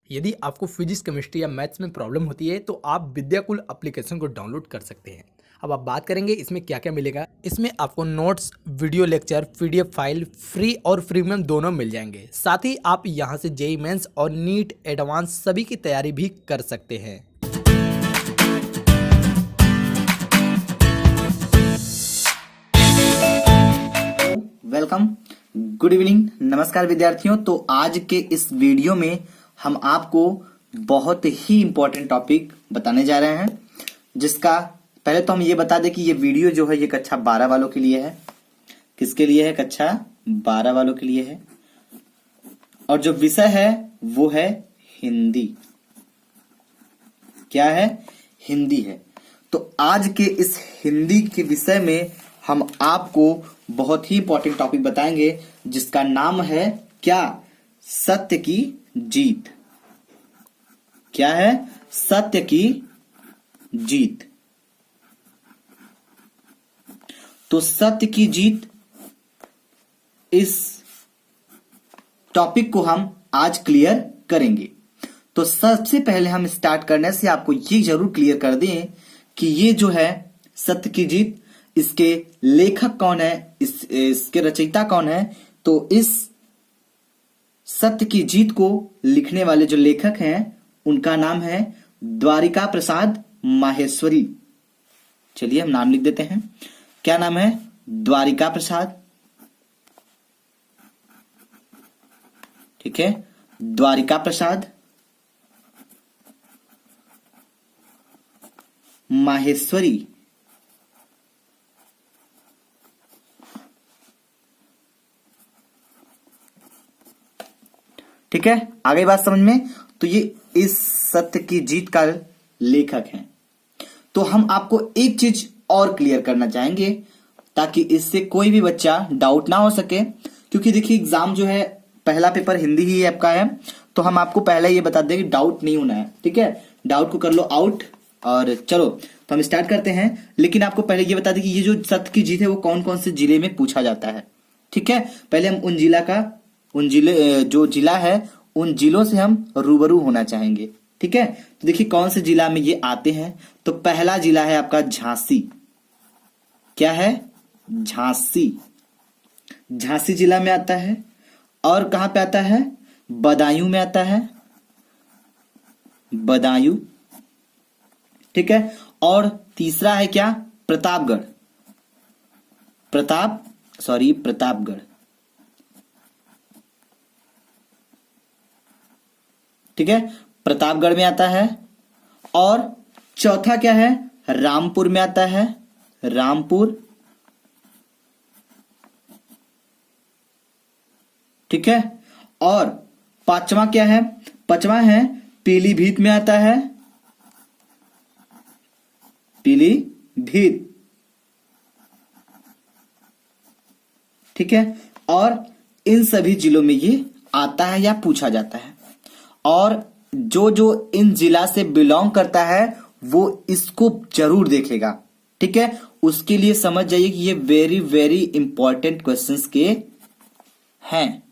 यदि आपको physics chemistry या मैथ्स में प्रॉब्लम होती है तो आप विद्याकुल एप्लीकेशन को डाउनलोड कर सकते हैं। अब आप बात करेंगे इसमें क्या क्या मिलेगा। इसमें आपको notes, video lecture, PDF file free और प्रीमियम दोनों मिल जाएंगे। साथ ही आप यहां से जेईई मेंस और नीट एडवांस सभी की तैयारी भी कर सकते हैं। वेलकम, गुड इवनिंग, नमस्कार विद्यार्थियों। तो आज के इस वीडियो में हम आपको बहुत ही इंपॉर्टेंट टॉपिक बताने जा रहे हैं, जिसका पहले तो हम ये बता दें कि ये वीडियो जो है ये कक्षा 12 वालों के लिए है। किसके लिए है? कक्षा 12 वालों के लिए है। और जो विषय है वो है हिंदी। क्या है? हिंदी है। तो आज के इस हिंदी के विषय में हम आपको बहुत ही इंपॉर्टेंट टॉपिक बताएंगे, जिसका नाम है क्या? सत्य की जीत। क्या है? सत्य की जीत। तो सत्य की जीत, इस टॉपिक को हम आज क्लियर करेंगे। तो सबसे पहले हम स्टार्ट करने से आपको ये जरूर क्लियर कर दें कि ये जो है सत्य की जीत, इसके लेखक कौन है, इसके रचयिता कौन है। तो इस सत्य की जीत को लिखने वाले जो लेखक हैं उनका नाम है द्वारिका प्रसाद माहेश्वरी। चलिए हम नाम लिख देते हैं। क्या नाम है? द्वारिका प्रसाद। ठीक है, द्वारिका प्रसाद माहेश्वरी। ठीक है, आगे बात समझ में। तो ये इस सत्य की जीत का लेखक हैं। तो हम आपको एक चीज और क्लियर करना चाहेंगे, ताकि इससे कोई भी बच्चा डाउट ना हो सके। क्योंकि देखिए एग्जाम जो है, पहला पेपर हिंदी ही आपका है, तो हम आपको पहले ये बता दें कि डाउट नहीं होना है। ठीक है, डाउट को कर लो आउट। और चलो तो हम स्टार्ट करते हैं। लेकिन आपको पहले ये बता दें कि ये जो सत्य की जीत है वो कौन कौन से जिले में पूछा जाता है। ठीक है, पहले हम उन जिले जो जिला है उन जिलों से हम रूबरू होना चाहेंगे। ठीक है, तो देखिए कौन से जिला में ये आते हैं। तो पहला जिला है आपका झांसी। क्या है? झांसी। झांसी जिला में आता है। और कहां पे आता है? बदायूं में आता है। बदायूं। ठीक है, और तीसरा है क्या? प्रतापगढ़। प्रतापगढ़। ठीक है, प्रतापगढ़ में आता है। और चौथा क्या है? रामपुर में आता है। रामपुर। ठीक है, और पांचवा क्या है? पांचवा है पीलीभीत में आता है। पीलीभीत। ठीक है, और इन सभी जिलों में ये आता है या पूछा जाता है। और जो जो इन जिला से बिलोंग करता है वो इसको जरूर देखेगा। ठीक है, उसके लिए समझ जाइए कि ये वेरी वेरी इंपॉर्टेंट क्वेश्चंस के हैं।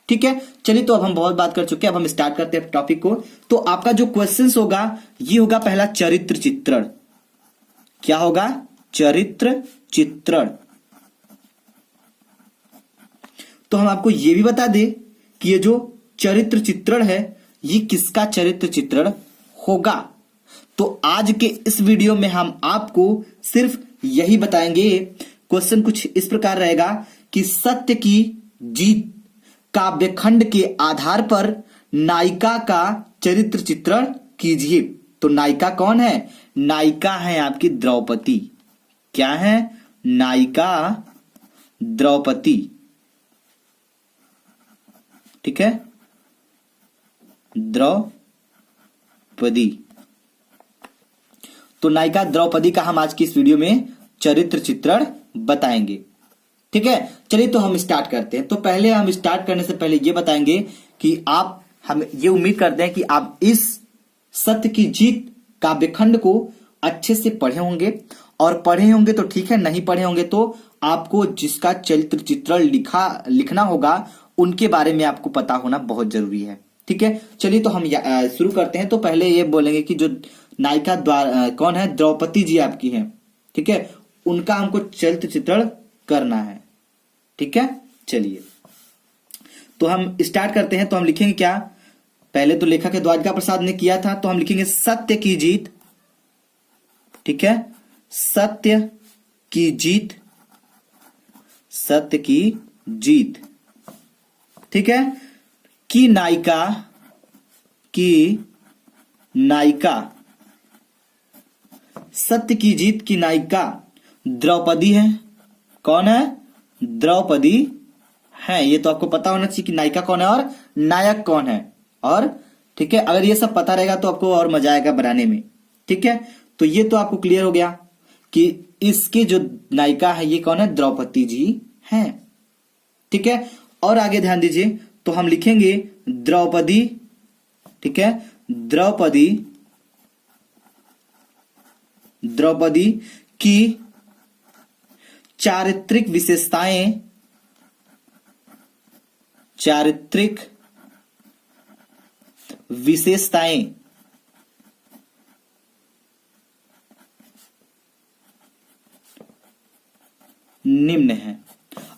ठीक है, चलिए तो अब हम बहुत बात कर चुके हैं, अब हम स्टार्ट करते हैं टॉपिक को। तो आपका जो क्वेश्चंस होगा ये होगा पहला चरित्र चित्रण। क्या होगा? चरित्र चित्रण। तो हम आपको ये भी बता दें कि ये जो चरित्र चित्रण है ये किसका चरित्र चित्रण होगा। तो आज के इस वीडियो में हम आपको सिर्फ यही बताएंगे। क्वेश्चन कुछ इस प्रकार रहेगा कि सत्य की जीत काव्यखंड के आधार पर नायिका का चरित्र चित्रण कीजिए। तो नायिका कौन है? नायिका है आपकी द्रौपदी। क्या है? नायिका द्रौपदी। ठीक है, द्रौपदी। तो नायिका द्रौपदी का हम आज की इस वीडियो में चरित्र चित्रण बताएंगे। ठीक है, चलिए तो हम स्टार्ट करते हैं। तो पहले हम स्टार्ट करने से पहले ये बताएंगे कि आप, हम ये उम्मीद करते हैं कि आप इस सत्य की जीत काव्यखंड को अच्छे से पढ़े होंगे। और पढ़े होंगे तो ठीक है, नहीं पढ़े होंगे तो आपको जिसका चरित्र चित्रण लिखना होगा उनके बारे में आपको पता होना बहुत जरूरी है। ठीक है, चलिए तो हम शुरू करते हैं। तो पहले ये बोलेंगे कि जो नायिका द्वारा कौन है, द्रौपदी जी आपकी हैं, ठीक है, उनका हमको चरित्र चित्रण करना है। ठीक है, चलिए तो हम स्टार्ट करते हैं। तो हम लिखेंगे क्या, पहले तो लेखक है द्वारका प्रसाद ने किया था, तो हम लिखेंगे सत्य की जीत। ठीक है, सत्य की जीत, सत्य की जीत। ठीक है, की नायिका, की नायिका, सत्य की जीत की नायिका द्रौपदी है। कौन है, द्रौपदी है। ये तो आपको पता होना चाहिए कि नायिका कौन है और नायक कौन है। और ठीक है, अगर ये सब पता रहेगा तो आपको और मजा आएगा बनाने में। ठीक है, तो ये तो आपको क्लियर हो गया कि इसकी जो नायिका है ये कौन है, द्रौपदी जी हैं। ठीक है, और आगे ध्यान दीजिए, तो हम लिखेंगे द्रौपदी। ठीक है, द्रौपदी, द्रौपदी की चारित्रिक विशेषताएं, चारित्रिक विशेषताएं निम्न है।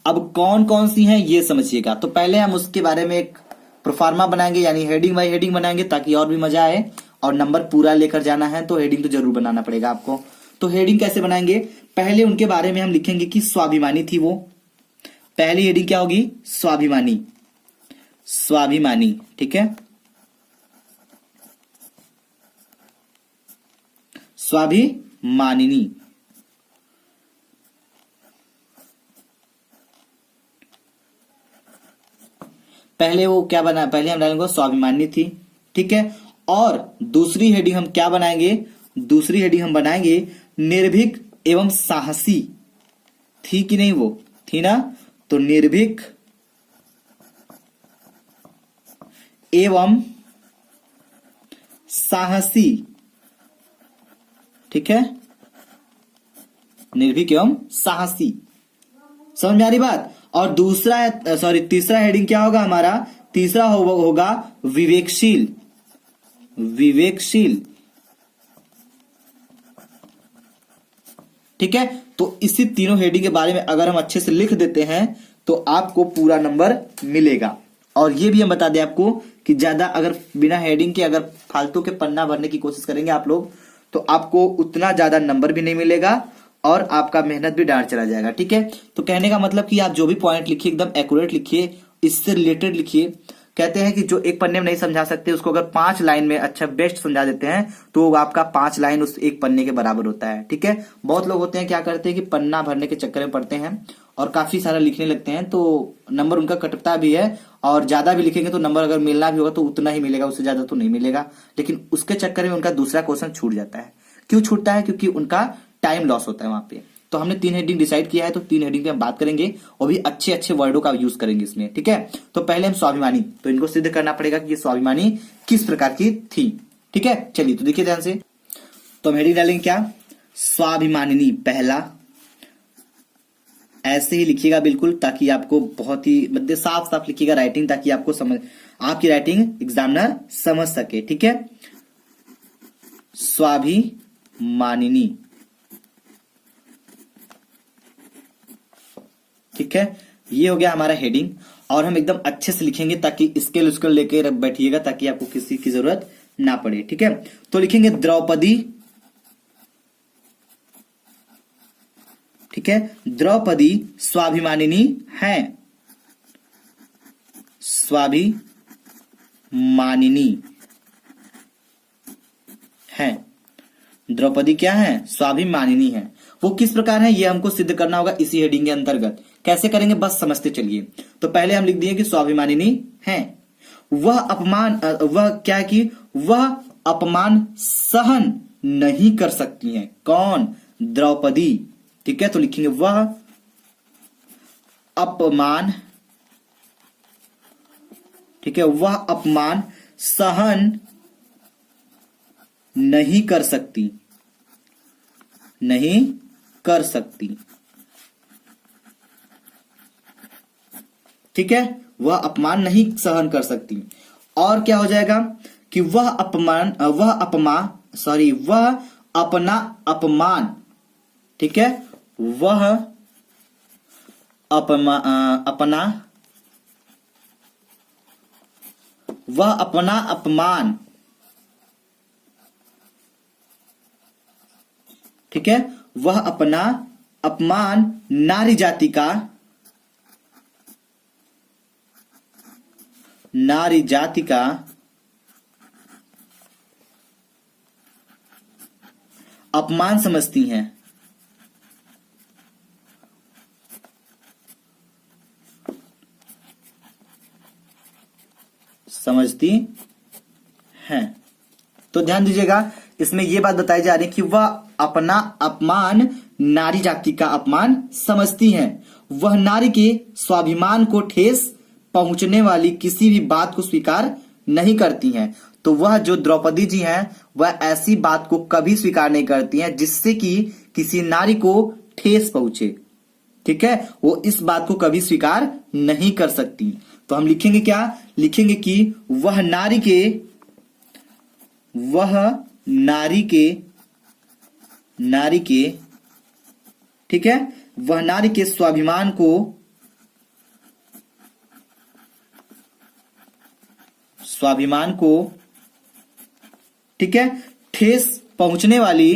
अब कौन कौन सी हैं ये समझिएगा। तो पहले हम उसके बारे में एक प्रोफार्मा बनाएंगे, यानी हेडिंग बाय हेडिंग बनाएंगे ताकि और भी मजा आए। और नंबर पूरा लेकर जाना है तो हेडिंग तो जरूर बनाना पड़ेगा आपको। तो हेडिंग कैसे बनाएंगे, पहले उनके बारे में हम लिखेंगे कि स्वाभिमानी थी वो। पहली हेडिंग क्या होगी, स्वाभिमानी, स्वाभिमानी। ठीक है, स्वाभिमानिनी। पहले वो क्या बना, पहले हम डालेंगे स्वाभिमानी थी। ठीक है, और दूसरी हेडिंग हम क्या बनाएंगे, दूसरी हेडिंग हम बनाएंगे निर्भीक एवं साहसी। थी कि नहीं, वो थी ना, तो निर्भीक एवं साहसी। ठीक है, निर्भीक एवं साहसी। समझ में आ रही बात। और दूसरा सॉरी तीसरा हेडिंग क्या होगा हमारा, तीसरा होगा विवेकशील, विवेकशील। ठीक है, तो इसी तीनों हेडिंग के बारे में अगर हम अच्छे से लिख देते हैं तो आपको पूरा नंबर मिलेगा। और ये भी हम बता दें आपको कि ज्यादा अगर बिना हेडिंग के अगर फालतू के पन्ना भरने की कोशिश करेंगे आप लोग तो आपको उतना ज्यादा नंबर भी नहीं मिलेगा और आपका मेहनत भी डांट चला जाएगा। ठीक है, तो कहने का मतलब कि आप जो भी पॉइंट लिखिए एकदम एक्यूरेट लिखिए, इससे रिलेटेड लिखिए। कहते हैं कि जो एक पन्ने में नहीं समझा सकते उसको अगर 5 लाइन में अच्छा बेस्ट समझा देते हैं तो आपका 5 लाइन उस एक पन्ने के बराबर होता है। ठीक है, बहुत लोग होते हैं क्या करते हैं कि पन्ना भरने के चक्कर में पड़ते हैं और काफी सारा लिखने लगते हैं तो नंबर उनका कटता भी है। और ज्यादा भी लिखेंगे तो नंबर अगर मिलना भी होगा तो उतना ही मिलेगा, उससे ज्यादा तो नहीं मिलेगा। लेकिन उसके चक्कर में उनका दूसरा क्वेश्चन छूट जाता है। क्यों छूटता है, क्योंकि उनका टाइम लॉस होता है वहां पे। तो हमने 3 हेडिंग डिसाइड किया है तो 3 हेडिंग पे हम बात करेंगे और भी अच्छे अच्छे वर्डों का यूज करेंगे इसमें। ठीक है, तो पहले हम स्वाभिमानी, तो इनको सिद्ध करना पड़ेगा कि ये स्वाभिमानी किस प्रकार की थी। ठीक है, चलिए तो देखिए ध्यान से। तो हम हेडिंग डालेंगे क्या, स्वाभिमानिनी पहला। ऐसे ही लिखिएगा बिल्कुल ताकि आपको बहुत ही मतलब साफ साफ लिखिएगा राइटिंग, ताकि आपको समझ, आपकी राइटिंग एग्जामिनर समझ सके। ठीक है, स्वाभिमानिनी। ठीक है, ये हो गया हमारा हेडिंग। और हम एकदम अच्छे से लिखेंगे ताकि स्केल उसको लेके बैठिएगा ताकि आपको किसी की जरूरत ना पड़े। ठीक है, तो लिखेंगे द्रौपदी। ठीक है, द्रौपदी स्वाभिमानिनी है, स्वाभिमानिनी है। द्रौपदी क्या है, स्वाभिमानिनी है। वो किस प्रकार है ये हमको सिद्ध करना होगा इसी हेडिंग के अंतर्गत। कैसे करेंगे बस समझते चलिए। तो पहले हम लिख दिए कि स्वाभिमानिनी है। वह क्या कि वह अपमान सहन नहीं कर सकती हैं। कौन, द्रौपदी। ठीक है, तो लिखेंगे वह अपमान, ठीक है, वह अपमान सहन नहीं कर सकती, नहीं कर सकती। ठीक है, वह अपमान नहीं सहन कर सकती। और क्या हो जाएगा कि वह अपना अपमान, ठीक है, वह अपना अपमान, ठीक है, वह अपना अपमान नारी जाति का अपमान समझती हैं। तो ध्यान दीजिएगा, इसमें यह बात बताई जा रही है कि वह अपना अपमान नारी जाति का अपमान समझती हैं। वह नारी के स्वाभिमान को ठेस पहुंचने वाली किसी भी बात को स्वीकार नहीं करती हैं। तो वह जो द्रौपदी जी हैं वह ऐसी बात को कभी स्वीकार नहीं करती हैं जिससे कि किसी नारी को ठेस पहुंचे, ठीक है, वो इस बात को कभी स्वीकार नहीं कर सकती। तो हम लिखेंगे क्या, लिखेंगे कि वह नारी के ठीक है, वह नारी के स्वाभिमान को ठीक है, ठेस पहुंचने वाली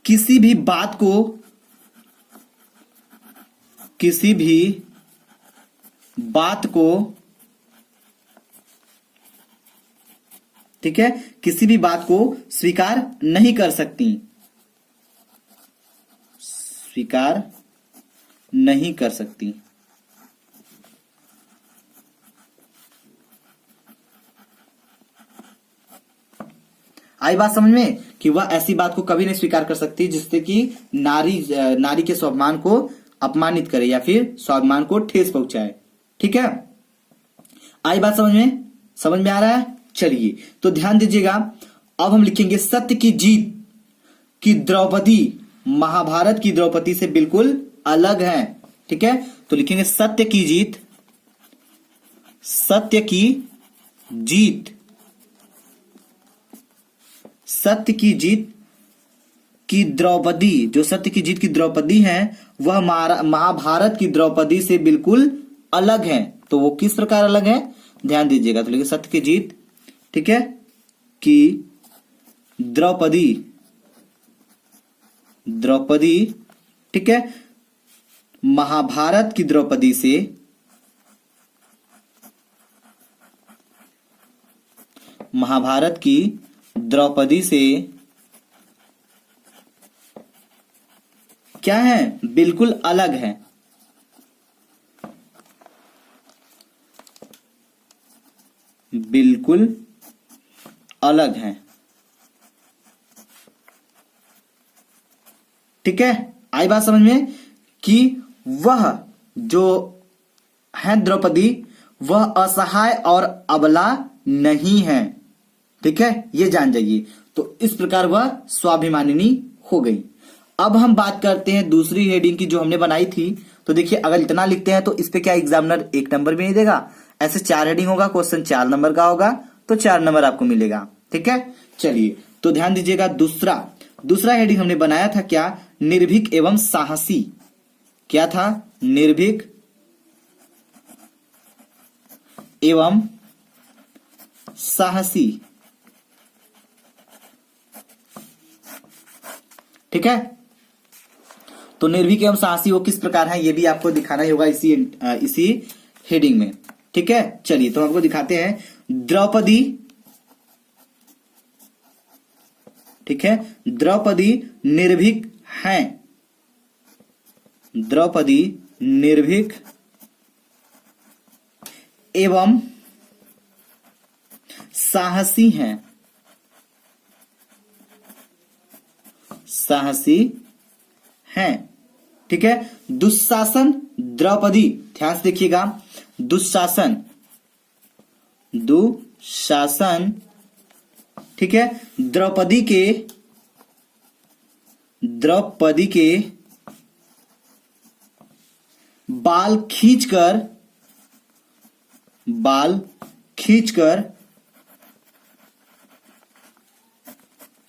किसी भी बात को ठीक है, किसी भी बात को स्वीकार नहीं कर सकती, आई बात समझ में कि वह ऐसी बात को कभी नहीं स्वीकार कर सकती जिससे कि नारी के स्वाभिमान को अपमानित करे या फिर स्वाभिमान को ठेस पहुंचाए, ठीक है। आई बात समझ में आ रहा है। चलिए तो ध्यान दीजिएगा, अब हम लिखेंगे सत्य की जीत की द्रौपदी महाभारत की द्रौपदी से बिल्कुल अलग है, ठीक है। तो लिखेंगे सत्य की जीत की द्रौपदी, जो सत्य की जीत की द्रौपदी है वह महाभारत की द्रौपदी से बिल्कुल अलग है। तो वो किस प्रकार अलग है, ध्यान दीजिएगा। तो लिखिए सत्य की जीत, ठीक है, कि द्रौपदी, ठीक है, महाभारत की द्रौपदी से क्या है, बिल्कुल अलग है, ठीक है। आई बात समझ में कि वह जो है द्रौपदी वह असहाय और अबला नहीं है, ठीक है, ये जान जाइए। तो इस प्रकार वह स्वाभिमानिनी हो गई। अब हम बात करते हैं दूसरी हेडिंग की जो हमने बनाई थी। तो देखिए, अगर इतना लिखते हैं तो इस पे क्या एग्जामिनर 1 नंबर भी नहीं देगा। ऐसे 4 हेडिंग होगा, क्वेश्चन 4 नंबर का होगा तो 4 नंबर आपको मिलेगा, ठीक है। चलिए तो ध्यान दीजिएगा, दूसरा हेडिंग हमने बनाया था क्या, निर्भीक एवं साहसी। क्या था, निर्भीक एवं साहसी, ठीक है। तो निर्भीक एवं साहसी वो किस प्रकार है ये भी आपको दिखाना ही होगा इसी हेडिंग में, ठीक है। चलिए तो आपको दिखाते हैं। द्रौपदी, ठीक है, द्रौपदी निर्भीक हैं, द्रौपदी निर्भीक एवं साहसी हैं, ठीक है। दुशासन द्रौपदी, ध्यान से देखिएगा, दुशासन, ठीक है, द्रौपदी के बाल खींचकर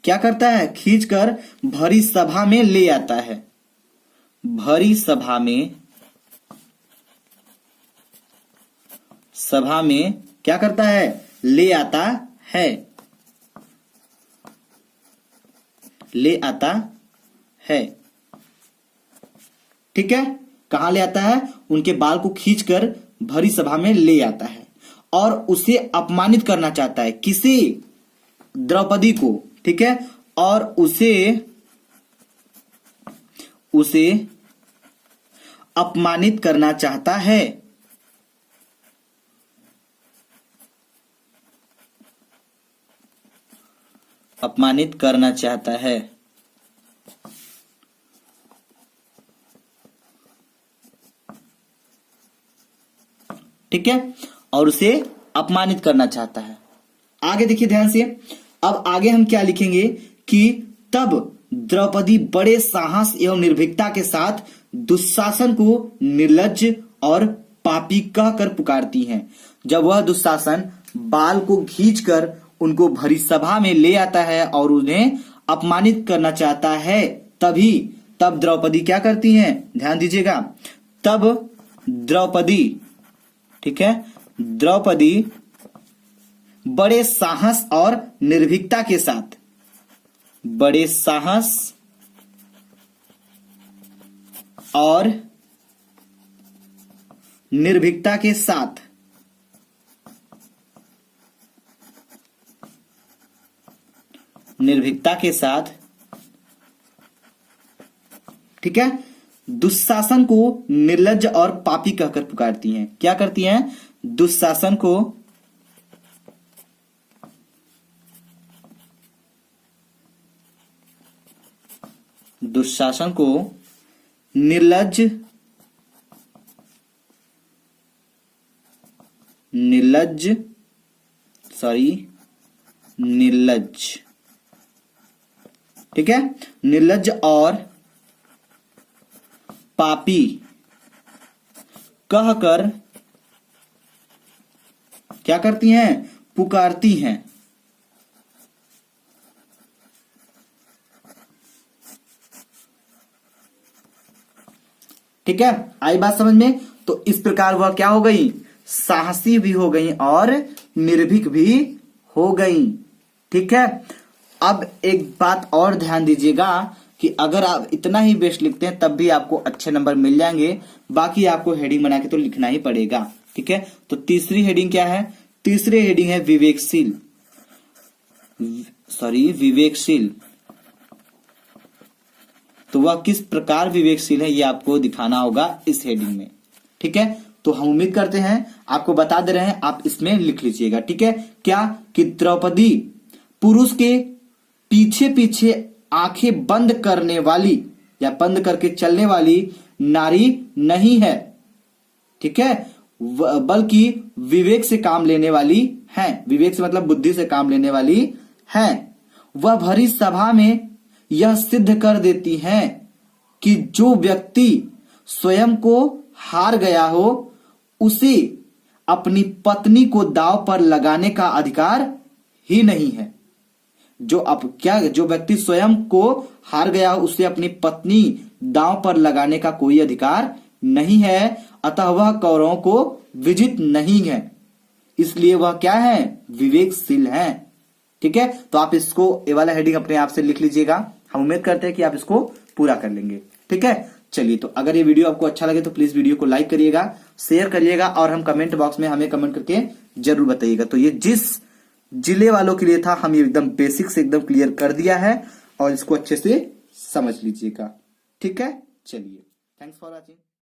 क्या करता है, खींचकर भरी सभा में ले आता है। भरी सभा में क्या करता है, ले आता है। ठीक है, कहां ले आता है, उनके बाल को खींचकर भरी सभा में ले आता है और उसे अपमानित करना चाहता है। किसे, द्रौपदी को। ठीक है, और उसे अपमानित करना चाहता है। अपमानित करना चाहता है। ठीक है, और उसे अपमानित करना चाहता है। आगे देखिए ध्यान से, अब आगे हम क्या लिखेंगे कि तब द्रौपदी बड़े साहस एवं निर्भीकता के साथ दुशासन को निर्लज्ज और पापी कहकर पुकारती हैं। जब वह दुशासन बाल को खींचकर उनको भरी सभा में ले आता है और उन्हें अपमानित करना चाहता है, तब द्रौपदी क्या करती हैं, ध्यान दीजिएगा, तब द्रौपदी, ठीक है, द्रौपदी बड़े साहस और निर्भीकता के साथ, बड़े साहस और निर्भीकता के साथ ठीक है, दुशासन को निर्लज्ज और पापी कहकर पुकारती हैं। क्या करती हैं, दुशासन को निर्लज्ज ठीक है, निर्लज्ज और पापी कहकर क्या करती हैं, पुकारती हैं। ठीक है, आई बात समझ में। तो इस प्रकार वह क्या हो गई, साहसी भी हो गई और निर्भीक भी हो गई। ठीक है, अब एक बात और ध्यान दीजिएगा कि अगर आप इतना ही बेस्ट लिखते हैं तब भी आपको अच्छे नंबर मिल जाएंगे, बाकी आपको हेडिंग बना के तो लिखना ही पड़ेगा। ठीक है, तो तीसरी हेडिंग क्या है, तीसरी हेडिंग है विवेकशील। तो वह किस प्रकार विवेकशील है ये आपको दिखाना होगा इस हेडिंग में। ठीक है, तो हम उम्मीद करते हैं, आपको बता दे रहे हैं, आप इसमें लिख लीजिएगा। ठीक है, क्या कि द्रौपदी पुरुष के पीछे पीछे आंखें बंद करने वाली या बंद करके चलने वाली नारी नहीं है। ठीक है, बल्कि विवेक से काम लेने वाली है। विवेक से मतलब बुद्धि से काम लेने वाली है। वह भरी सभा में यह सिद्ध कर देती हैं कि जो व्यक्ति स्वयं को हार गया हो उसे अपनी पत्नी को दांव पर लगाने का अधिकार ही नहीं है। जो व्यक्ति स्वयं को हार गया हो उसे अपनी पत्नी दांव पर लगाने का कोई अधिकार नहीं है, अतः वह कौरवों को विजित नहीं है, इसलिए वह क्या है, विवेकशील है। ठीक है, तो आप इसको ये वाला हेडिंग अपने आप से लिख लीजिएगा। हम उम्मीद करते हैं कि आप इसको पूरा कर लेंगे। ठीक है, चलिए, तो अगर ये वीडियो आपको अच्छा लगे तो प्लीज वीडियो को लाइक करिएगा, शेयर करिएगा और हम कमेंट बॉक्स में हमें कमेंट करके जरूर बताइएगा। तो ये जिस जिले वालों के लिए था, हम ये एकदम बेसिक से एकदम क्लियर कर दिया है और इसको अच्छे से समझ लीजिएगा। ठीक है, चलिए, थैंक्स फॉर वॉचिंग।